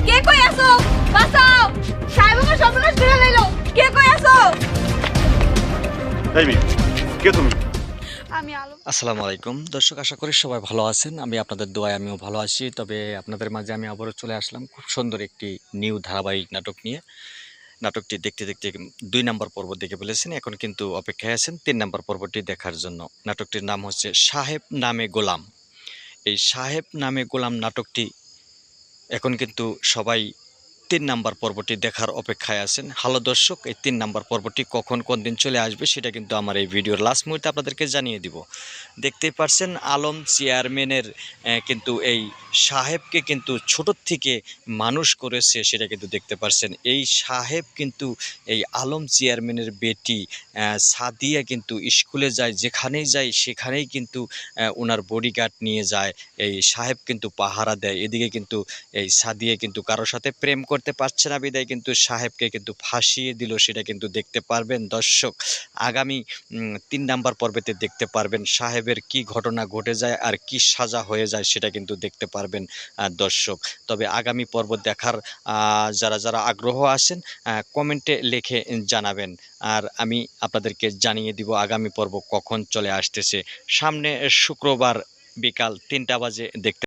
কে কই আছো? বাঁচাও, সাহেব আমার সর্বনাশ করে লইলো। কে কই আছো? এই মেয়ে, কে তুমি? আমি আলম। আসসালামু আলাইকুম দর্শক, আশা করি সবাই ভালো আছেন। আমি আপনাদের দোয়ায় আমিও ভালো আছি। তবে আপনাদের মাঝে আমি আবারও চলে আসলাম খুব সুন্দর একটি নিউ ধারাবাহিক নাটক নিয়ে। নাটকটি দেখতে দেখতে 2 নম্বর পর্ব দেখে ফেলেছেন, এখন কিন্তু অপেক্ষায় আছেন 3 নম্বর পর্বটি দেখার জন্য। নাটকটির নাম হচ্ছে সাহেব নামে গোলাম। এই সাহেব নামে গোলাম নাটকটি এখন কিন্তু সবাই 3 নাম্বার পর্বটি দেখার অপেক্ষায় আছেন। হ্যালো দর্শক, এই 3 নাম্বার পর্বটি কখন কোন দিন চলে আসবে সেটা কিন্তু আমার এই ভিডিওর লাস্ট মুহূর্তে আপনাদেরকে জানিয়ে দিব। দেখতেই পারছেন আলম চেয়ারম্যানের কিন্তু এই সাহেবকে কিন্তু ছোটোর থেকে মানুষ করেছে, সেটা কিন্তু দেখতে পারছেন। এই সাহেব কিন্তু এই আলম চেয়ারম্যানের বেটি সাদিয়া কিন্তু স্কুলে যায়, যেখানেই যায় সেখানেই কিন্তু ওনার বডিগার্ড নিয়ে যায়। এই সাহেব কিন্তু পাহারা দেয়। এদিকে কিন্তু এই সাদিয়া কিন্তু কারোর সাথে প্রেম করতে পারছে না বিদায় কিন্তু সাহেবকে কিন্তু ফাঁসিয়ে দিল, সেটা কিন্তু দেখতে পারবেন দর্শক। আগামী 3 নাম্বার পর্বেতে দেখতে পারবেন সাহেবের কি ঘটনা ঘটে যায় আর কি সাজা হয়ে যায়, সেটা কিন্তু দেখতে পারবেন দর্শক। তবে আগামী পর্ব দেখার যারা যারা আগ্রহ আছেন কমেন্টে লিখে জানাবেন, আর আমি আপনাদেরকে জানিয়ে দিব আগামী পর্ব কখন চলে আসতেছে। সামনে শুক্রবার বিকাল 3টা বাজে দেখতে